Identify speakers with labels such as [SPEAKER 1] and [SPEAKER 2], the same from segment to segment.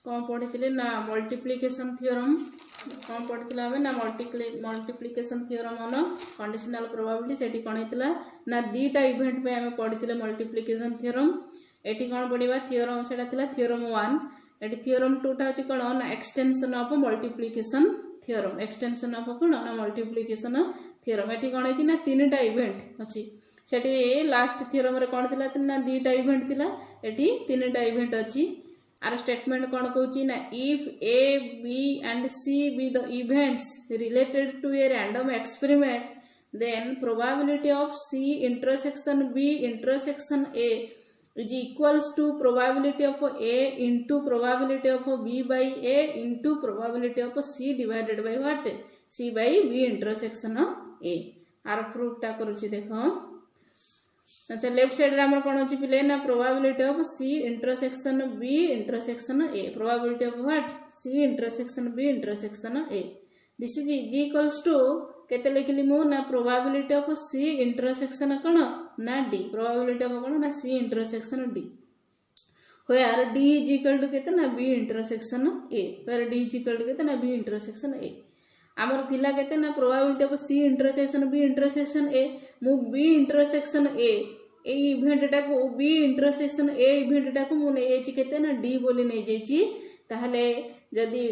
[SPEAKER 1] कौन पढ़ी ना मल्टीप्लिकेशन थ्योरम कौन पढ़ी आम ना multiplication theorem on conditional probability से कौन होता ना दीटा इवेंट पे आम पढ़ी मल्टीप्लिकेशन थ्योरम एटी कौन पढ़ा थ्योरम से थ्योरम 1 एटी थ्योरम 2 टा हूँ कौन ना extension of multiplication theorem extension of कौन ना मल्टीप्लिकेशन थ्योरम एटी कौन है ना 3टा इवेंट अच्छी सेठी लास्ट थ्योरम रे कौन थिला ना 2टा इवेंट थिला एटी 3टा इवेंट अच्छी आर स्टेटमेंट कौन कहूँ ना if A B and C be the events related to a random experiment then probability of C intersection B intersection A is equals to probability of A into probability of B by A into probability of C divided by what? C by B intersection A. आर proof टा करूची देखो अच्छा left side रे हमर कोन अछि पिले ना probability of C intersection B intersection A probability of what C intersection B intersection A this is equals to केते लिखली मु ना प्रोबेबिलिटी ऑफ C इंटरसेक्शन कोन ना D प्रोबेबिलिटी ऑफ कोन ना C intersection D where D is equal to केते ना B intersection A where D is equal to केते ना B इंटरसेक्शन A आमर थिला केते ना probability of C intersection B intersection A मु B intersection A A event टा को B इंटरसेक्शन A इवेंट टा को मु नै एची केते ना D बोली नै जेची ताहले जदि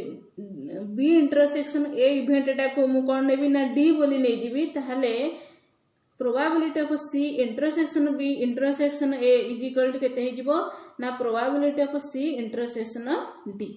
[SPEAKER 1] B इंटरसेक्शन A इवेंट टा को मु कोन नेबी ना D बोली नै जीबी ताहले probability of C intersection B intersection A is equal to केते हिजबो ना probability of C intersection D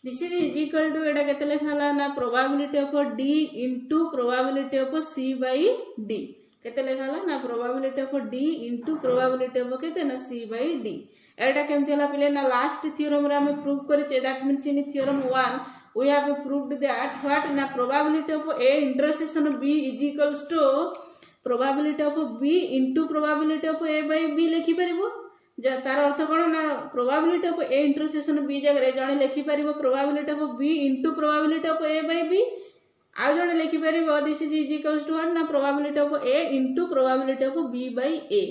[SPEAKER 1] this is equal to एटा केते लेखाला ना probability of D into probability of C by D केते लेखाला ना probability of D into probability of केते ना C बाय D एटा केमते हला पिले ना लास्ट थ्योरम रे हम प्रूव करिचे that means in theorem 1 we have proved that what na probability of A intersection B is equals to probability of B into probability of A by B लिखि परिबो तार अर्थ कौन ना probability of A intersection B जगह जड़े लिखिपर probability of B into probability of A by B आउ जड़े लिखिपर this is equals to what ना probability of A into probability of B by A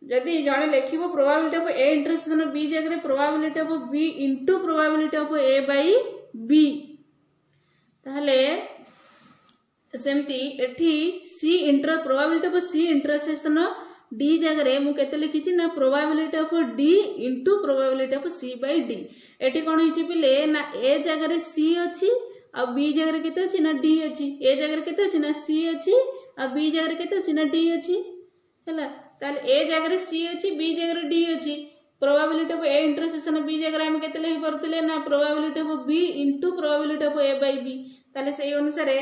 [SPEAKER 1] जदि जड़े लिखिबो probability of A intersection B जगह probability of B into probability of A by B ताहले सेमती एठी C inter probability of C intersection D जगह मु केते लिखिछि ना probability of D into probability of C by D एठी कोन हिछि पिले ना A जगह C अछि आ B जगह केते अछि ना D अछि A जगह केते अछि ना C अछि आ B जगह केते अछि ना D अछि हैला ताले A जगह C अछि B जगह D अछि probability of A intersection B जगह हम केते लिखि परतिले ना probability of B into probability of A by B ताले सेही अनुसार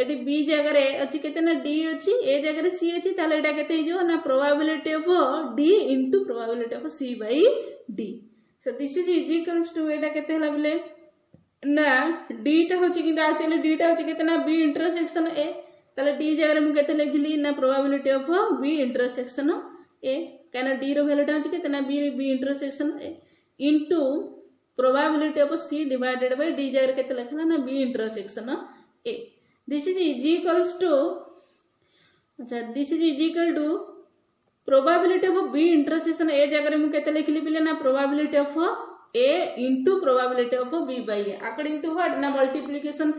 [SPEAKER 1] एटी बी जगह अच्छी केते ना डी अच्छी ए जगह सी अच्छी ताले एटा केते हिजो ना probability of D into probability of C by D so this is equals to एटा केते हला बिले ना डी टा होची कि एक्चुअली डी टा होची केते ना बी इंटरसेक्शन ए ताले डी जगह मु केते लिखली ना probability of B intersection A काना डी रो वैल्यू टा होची केते ना B intersection A into probability of C divided by D जगह केते लिखला ना B intersection A this is equals to अच्छा this is equal to probability of B intersection A जगह मु केते लिखली पिले ना probability of A into probability of B by A according to what ना multiplication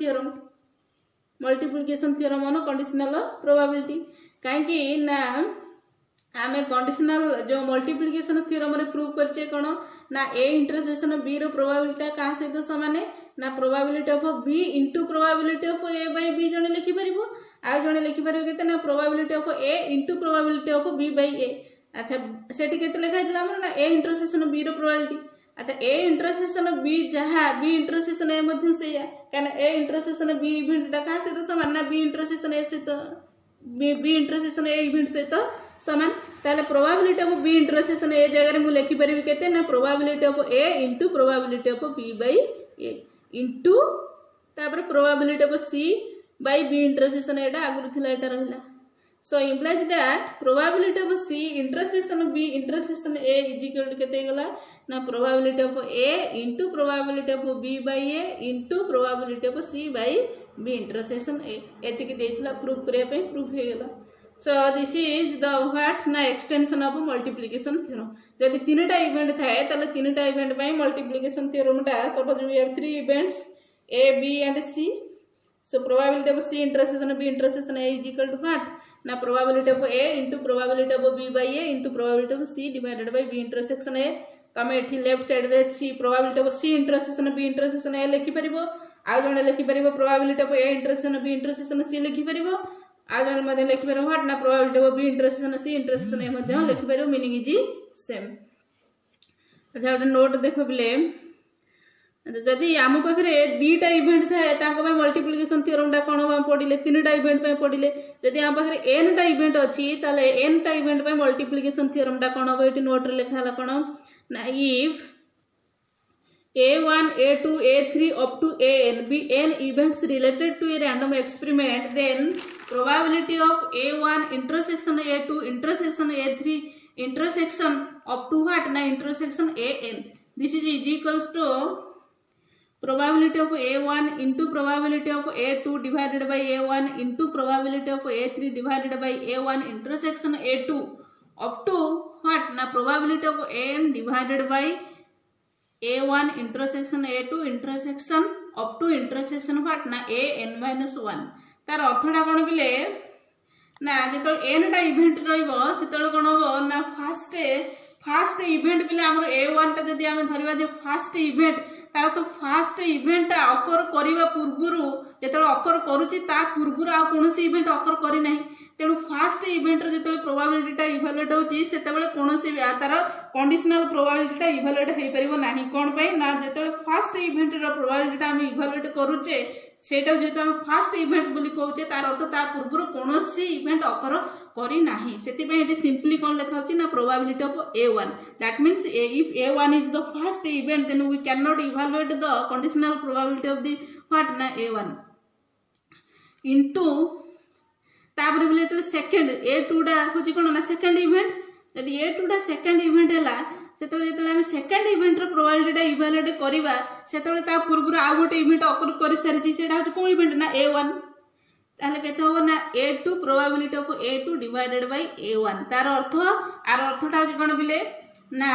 [SPEAKER 1] theorem on conditional probability काहे कि ना आमे कंडीशनल जो मल्टीप्लिकेशन थ्योरम रे प्रूव करचे कोन ना A इंटरसेक्शन B रो प्रोबेबिलिटी का सहित समान ना probability of B into probability of A by B जने लिखि परिबो आ जने लिखि परिबो केते ना probability of A into probability of B by A अच्छा सेठी केते लिखा हिला हमर ना A इंटरसेक्शन B रो प्रोबेबिलिटी अच्छा A इंटरसेक्शन B जहा B इंटरसेक्शन A मध्ये से काना A इंटरसेक्शन B इवेंट ता का सहित समान ना B इंटरसेक्शन A सहित B इंटरसेक्शन A इवेंट सहित समान ताले probability of B intersection A जगह मु लिखि परिबी केते ना probability of A into probability of B by A into तापर probability of C by B intersection एटा आगु थिला एटा रहिला so implies that probability of C intersection B intersection A is equal to केते गला ना probability of A into probability of B by A into probability of C by B intersection A एति के देथिला प्रूफ करिया पे proof हे गला so this is the what ना एक्सटेंशन ऑफ मल्टीप्लिकेशन थ्योरम जदि तीनटा इवेंट थाए ताले तीनटा इवेंट पई मल्टीप्लिकेशन थ्योरम टा suppose we have 3 events A B and C. So probability of C intersection B intersection A is equal to what? Now probability of A into probability of B by A into probability of C divided by B intersection A. तमे एठी left side रे C probability of C intersection B intersection A लिखि परिबो आ जने लिखि परिबो probability of A intersection B intersection C लिखि परिबो आ जने मध्ये लिखि परिबो what ना probability of B intersection C intersection A मध्ये लिखि परिबो मीनिंग इज सेम। अच्छा ଗୋଟେ नोट देखो बिले जदि आम पाखे दीटा इवेंट थाए मल्टीप्लिकेशन थ्योरम टा कौन पढ़ले तीनटा इवेंट पढ़ले जदि आम पाखे एन टा इवेंट अच्छी एन टा इवेंट मल्टीप्लिकेशन थ्योरम टा कौन हम ये नोट रे लिखा कौन ना if A1 A2 A3 up to AN be n events related to a random experiment then probability of A1 intersection A2 intersection A3 intersection up to what na intersection AN this is equals to probability of A1 into probability of A2 divided by A1 into probability of A3 divided by A1 intersection A2 up to what na probability of AN divided by A1 intersection A2 intersection up to intersection what na AN minus 1 तार अर्थटा कौन बिले ना जो N टा event रही कौन हम ना फास्ट इवेंट बिले आम A1 टा जदि आम धरवा जो फास्ट इवेंट तार तो फास्ट इवेंट अकर करने पूर्वर जो अकर करुच्ची पूर्वर आ कौन इवेंट अकर करना तेणु फास्ट इवेंट जो प्रोबाबिलिटी इभालुएट होची कौन तार कंडीशनल प्रोबाबिलिटी इभालुएट हो पार ना कौन ना जो फास्ट इवेंट प्रोबाबिलिटी आम इभालुएट करुचे सेटा जेहेतु आम फास्ट इवेंट बोली कहूचे तार अर्थ ता पूर्व कौन इवेंट अकर करना से सिंपली कौन लिखा ना probability of A1 that means if A1 is the first event then we can not evaluate the conditional probability of the what ना A1 इनटू तापर बोले तो सेकंड A2 टा होची कोन ना सेकंड इवेंट यदि A2 टा सेकंड इवेंट हैला सेतले जेतले हम सेकंड इवेंट रो प्रोबाबिलिटी इवैल्यूएट करबा सेतले ता पूर्व आ गोटे इवेंट अकर कर सारिची सेटा होची को इवेंट ना A1 ताले केते हो ना A2 probability of A2 divided by A1 तार अर्थटा होची कोन बिले ना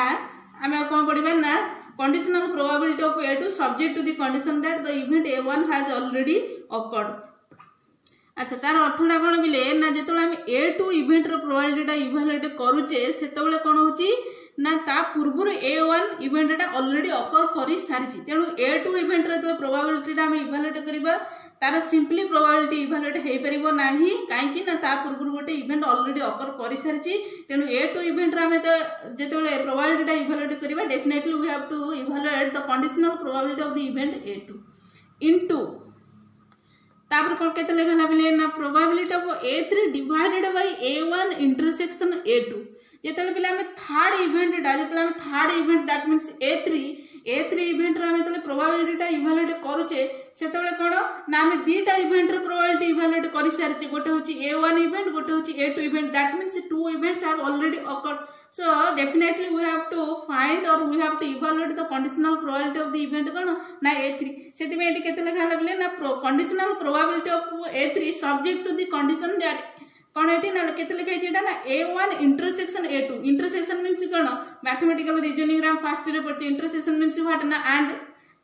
[SPEAKER 1] हम कोन पढिबा ना conditional probability of A2 subject to the condition that the event A1 has already occurred। अच्छा तार अर्थटा कौन बिले ना जो आम A2 इवेंट रो प्रोबाबिलिटी इवैल्यूएट करूचे सेतबेले कौन होची ना ता पूर्व A1 इवेंट ऑलरेडी अकर कर सारी तेणु A2 इवेंट रो प्रोबाबिलिटी आम इवैल्यूएट करबा तार सिंपली प्रोबाबिलिटी इवैल्यूएट हो पारिबो नाही काहेकि ना ता पूर्व गोटे इवेंट ऑलरेडी अकर कर सारी तेणु A2 इवेंट आम जेतेबेले प्रोबाबिलिटी इवैल्यूएट करबा definitely we have to evaluate the conditional probability of the event A2 into तापर कौन केते लेखा बिले ना probability of A3 divided by A1 intersection A2 जेतेबेले बिले हम थर्ड इवेंट टा जेतेबेले हम third event that means A3 event रो हम जेतेबेले प्रोबाबिलिटी टा इवैल्यूएट करूचे सेतेबेले कोन ना हम दीटा इवेंट रो प्रोबाबिलिटी इवैल्यूएट करि सारिचे गोटे होची A1 इवेंट गोटे होची A2 event that means two events have already occurred so definitely we have to find or we have to evaluate the conditional probability of the event कोन ना A3 सेति में एटी केते लेखा बिले ना conditional probability of A3 subject to the condition that कौन है ना केते लिखा है ना A1 intersection A2 intersection means कौन मैथमेटिकल रीजनिंग रे फास्ट रे पढ़े इंटरसेक्शन मींस व्हाट ना and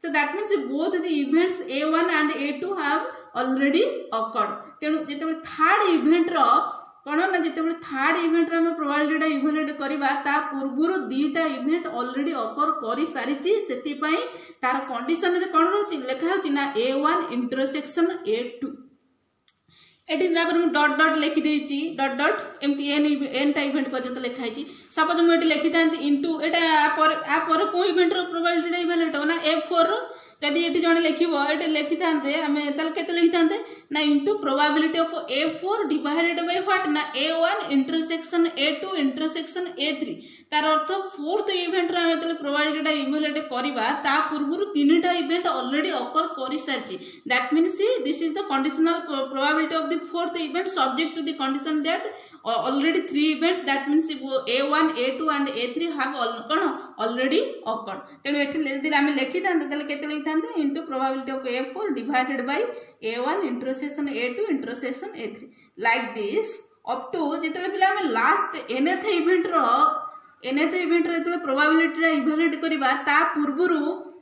[SPEAKER 1] so that means both the events A1 and A2 have already occurred तेणु जेते थर्ड इवेंट रो कौन ना जेते थर्ड इवेंट रो हम प्रोबाबिलिटी इवैल्यूएट करबा ता पूर्व दीटा इवेंट ऑलरेडी अकर करि सारिची सेति पई तार कंडीशन रे कौन रहउची लेखा होची ना A1 इंटरसेक्शन A2 एटी तापर मु डॉट डॉट लिखि देछि डॉट डॉट एमती एन टा इवेंट पर्यंत लिखाई छी सपोज मु एटी लिखि तांती इनटू एटा आ पर को इवेंट रो प्रोबाबिलिटी इवैल्यूएट हो ना F4 रो यदि एटी जने लिखिबो एटी लिखि तांते हमें तल केते लिखि तांते ना into probability of A4 divided by what ना A1 intersection A2 intersection A3 तार अर्थ फोर्थ इवेंट रे हम तले प्रोबाबिलिटी इवैल्यूएट करबा ता पूर्व तीनटा इवेंट ऑलरेडी अकर करि सारची that means this is the conditional probability of the fourth event subject to the condition that already 3 events that means A1 A2 and A3 have already occurred तेणु एठी आम लिखि थांते तले केते लिखि थांते into probability of A4 divided by A1 intersection A2 intersection A3 like this up to जिते पिला आम लास्ट nth इवेंट रो प्रोबेबिलिटी इवालुएट करबा ता पूर्वरु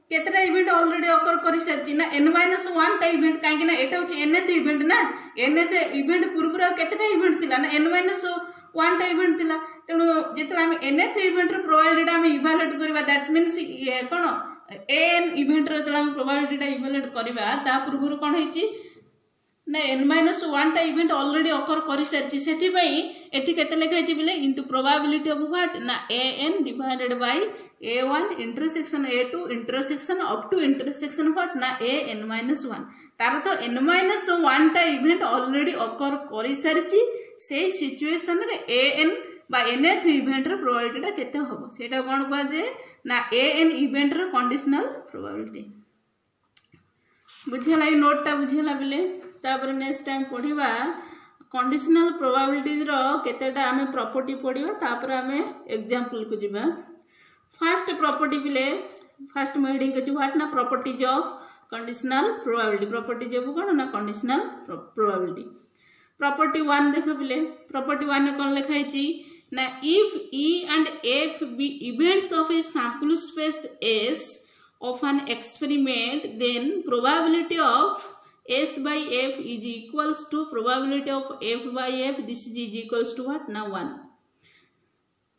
[SPEAKER 1] केतेटा इवेंट ऑलरेडी अकर कर सारची ना n-1 टा इवेंट काहे ना एटा होची nth इवेंट ना nth इवेंट पूर्वरु केतेटा इवेंट थिला ना n-1 टा इवेंट थिला तेणु जिते आम nth इवेंट रो प्रोबेबिलिटी आम इवालुएट करबा दैट मींस कोन an इवेंट रो तला आम प्रोबेबिलिटी इवालुएट करबा ता पूर्वरु कोन हेची ना n-1 टा इवेंट ऑलरेडी अकर कर सारची सेति पई एठी केते लेखा हेची बिले इनटू प्रोबेबिलिटी ऑफ व्हाट ना an divided by a1 intersection a2 intersection up to intersection what ना an-1 तार तो n-1 टा इवेंट ऑलरेडी अकर कर सारची से सिचुएशन रे an बा nth इवेंट रो प्रोबेबिलिटी केते होबो सेटा कोन कहै जे ना an इवेंट रो कंडीशनल प्रोबेबिलिटी बुझेला ई नोट टा बुझेला बिले तापर नेक्स्ट टाइम पढ़िबा कंडीशनल प्रोबेबिलिटीज रो केतेटा आमे प्रॉपर्टी पढ़िबा तापर आमे एग्जांपल को जिबा फर्स्ट प्रॉपर्टी बिले फर्स्ट हेडिंग के व्हाट ना properties of conditional probability properties of कोन ना कंडीशनल प्रोबेबिलिटी प्रॉपर्टी 1 देखो बिले प्रॉपर्टी 1 में कोन लिखा है ना if e and f be events of a sample space s of an experiment then probability of s by f is equals to probability of f by f this is equals to what ना 1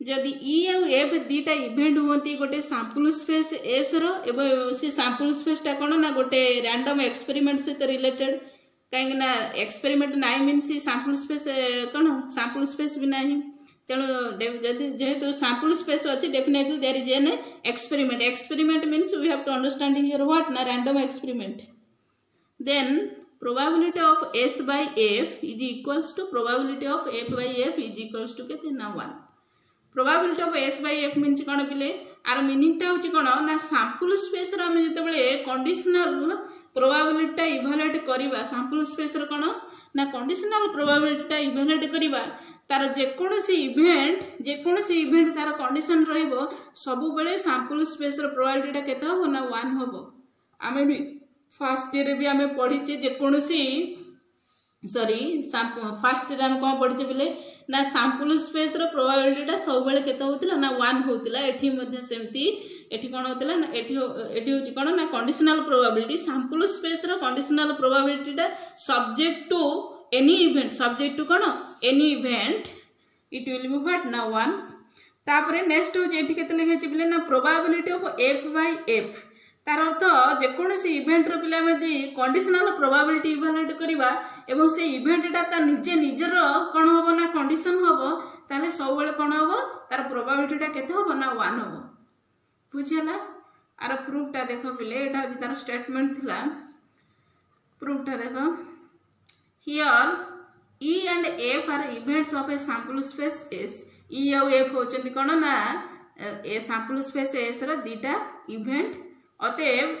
[SPEAKER 1] जदि e और f दीटा event होती गोटे sample space s रो एवं से sample space टा कोन ना गोटे रैंडम एक्सपेरिमेंट सहित रिलेटेड कहीं ना एक्सपेरिमेंट नाइ मीन्स सैंपल स्पेस कोन सैंपल स्पेस भी नाही तेणु जदि जेहेतु सैंपल स्पेस अच्छी definitely there is an experiment means we have to understanding your what ना random experiment then probability of s by f is equals to probability of f by f is equals to केते ना 1 probability of s by f means कोन पिले are meaning टा होची कोन ना sample space रो हम जते बेले कंडीशनल प्रोबेबिलिटी टा इवैल्यूएट करबा सैंपल स्पेस रो कोन ना कंडीशनल प्रोबेबिलिटी टा इवैल्यूएट करबा तार जे कोनोसी इवेंट तार कंडीशन रहइबो सब बेले सैंपल स्पेस रो प्रोबेबिलिटी टा केते हो ना 1 होबो आमे भी फर्स्ट ईयर भी आम पढ़ीचे जेकोसी सॉरी फर्स्ट ईयर आम कौन पढ़ीचे बोले ना सैंपल स्पेस रो प्रोबेबिलिटी सब बेले केते होतिला ना 1 होतिला एठी मध्ये सेमती एठी कोन होतिला ना एठी होची कोन ना कंडीशनल प्रोबेबिलिटी सैंपल स्पेस रो कंडीशनल प्रोबेबिलिटी टा subject to any event subject to कोन any event it will be what ना 1 तापरे नेक्स्ट होची एठी केते लेखेछि बोले ना probability of f by f तार अर्थ जेकोसी इवेंट रो पिला में कंडीशनल प्रोबेबिलिटी इवैल्यूएट करबा एवं से इवेंट टा निजे निजर कोन होबो ना कंडीशन होबो ताले सब बेले कोन होबो तार प्रोबेबिलिटी टा केते होबो ना 1 होबो बुझियला आर प्रूफ टा देखो पिले एटा जे तार स्टेटमेंट थिला प्रूफ टा देखो here e and f are events of a sample space s e और f होचंदी कोन ना ए सैंपल स्पेस s रो दीटा इवेंट अतएव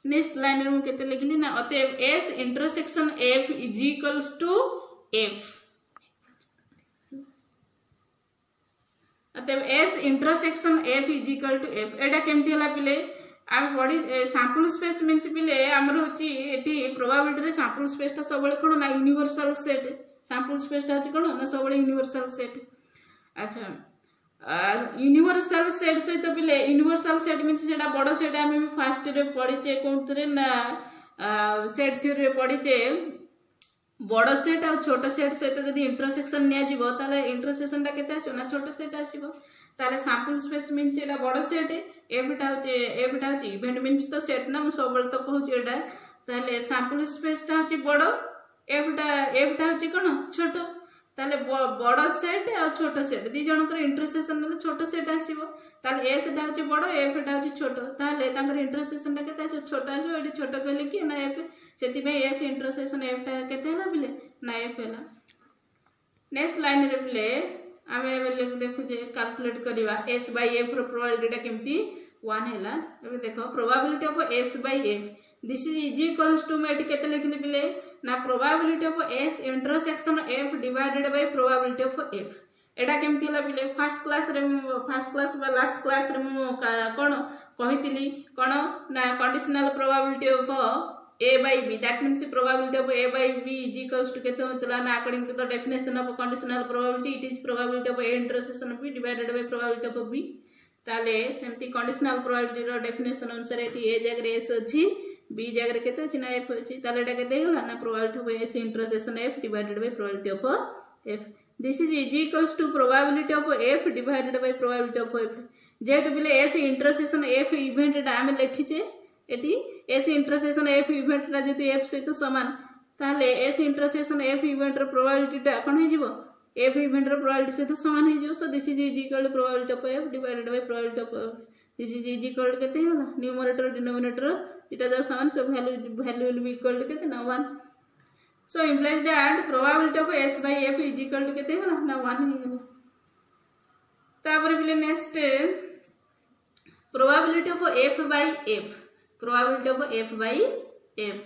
[SPEAKER 1] नेक्स्ट लाइन रे केते लिखली ना अतएव s intersection f is equals to f अतएव s intersection f is equal to f एटा केमती हला पिले आम बॉडी सैंपल स्पेस मींस पिले हमर होची एटी प्रोबेबिलिटी रे सैंपल स्पेस ता सब बेले कोन ना यूनिवर्सल सेट सैंपल स्पेस ता होची कोन ना सब बेले यूनिवर्सल सेट अच्छा यूनिवर्सल सेट सहित पिले यूनिवर्सल सेट मीन्स सेटा बड़ सेट आम भी फास्ट रे पढ़ीचे कौन ना सेट थ्योरी रे पढ़ीचे बड़ सेट और छोट सेट सहित जब इंटरसेक्शन निया ताले इंटरसेक्शन टा केते आसीबो ना छोट सेट आसीबो ताले सैंपल स्पेस मीन्स एटा बड़ सेट एटा होचे इवेंट मीन्स तो सेट ना सब बेले तो कहूची एटा ताले सैंपल स्पेस टा होची बड़ एटा होची कोन छोट ताले बड़ सेट और छोट सेट दी जनकर इंटरसेक्शन नले छोट सेट आसीबो ताले ए सेटा होची बड़ एफ टा होची छोट ताले तांकर इंटरसेक्शन टा केते आसीबो छोट आसीबो एटी छोट कहले कि ना एफ सेति पे एस इंटरसेक्शन एफ टा केते हला बिले ना एफ हला नेक्स्ट लाइन रे बिले आमे बेले देखु जे कैलकुलेट करबा s by f रो प्रोबेबिलिटी टा केमती 1 हला एबे देखो probability of s by f this is equals to में एटी केते लिखली बिले ना probability of s intersection f divided by probability of f एटा केमती हला बिले फर्स्ट क्लास बा लास्ट क्लास रे मु कोन कहितली कोन ना conditional probability of A by B, that means the probability of A by B is equals to केते होतला ना according to the definition of conditional probability, it is probability of A intersection of B divided by probability of B. ताले सेमती conditional probability रो definition अनुसार eighty A जगह S अछि, B जगह केते अछि ना F अछि, ताले एटा केते गेला ना probability of S intersection F divided by probability of F. This is equals to probability of F divided by probability of F. जेहेतु बिले S intersection F event टा आमे लेखिचे एटी एस इंटरसेक्शन एफ इवेंट रा जति एफ सहित समान ताले एस इंटरसेक्शन एफ इवेंट रो प्रोबेबिलिटी टा कोन हे जिवो एफ इवेंट रो प्रोबेबिलिटी सहित समान हे जिवो. So this is equal to probability of F divided by probability of F. This is equal to केते होला न्यूमरेटर डिनोमिनेटर इटा द समान. So value will be equal to केते ना 1. So implies that probability of S by F is equal to केते होला ना 1 हे गेला. तापर बिले next probability of F by F, probability of f by f.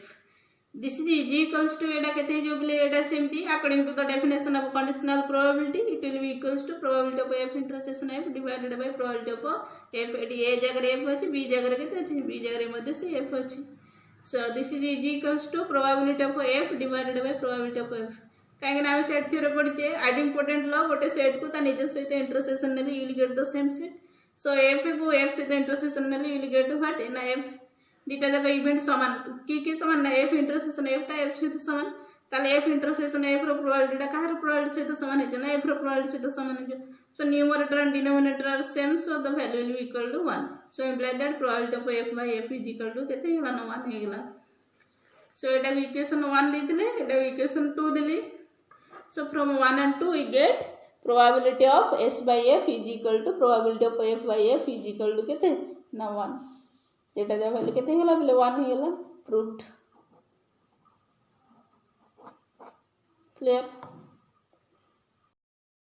[SPEAKER 1] This is equals to एटा केते जो बोले एटा सेमती according to the definition of conditional probability it will be equals to probability of f intersection f divided by probability of f. Eighty a जगह f अछि, b जगह केते अछि, b जगह मध्ये से f अछि. So this is equals to probability of f divided by probability of f. काहे ना हम सेट थ्योरी पढिचे आइडेंटिपोटेंट लॉ गोटे सेट को ता निज सहित इंटरसेक्शन नेली you will get the same set. So f को f सहित इंटरसेक्शन नेली you will get what ना f दीटा जगह इवेंट समान की समान ना एफ इंटरसेक्शन एफ टा एफ सहित समान ताले एफ इंटरसेक्शन एफ रो प्रोबेबिलिटी टा काहर प्रोबेबिलिटी सहित समान है ना एफ रो प्रोबेबिलिटी सहित समान है. So numerator and denominator are same so the value will be equal to 1. So imply that probability of F by F is equal to केते हेला ना 1 हे गेला. सो एटा equation 1 देथिले Etah equation 2 Delhi. So from 1 and 2 we get probability of s by f is equal to probability of f by f is equal to केते ना 1. Data जब value केते होला बोले 1 हे होला प्रूव्ड. क्लियर.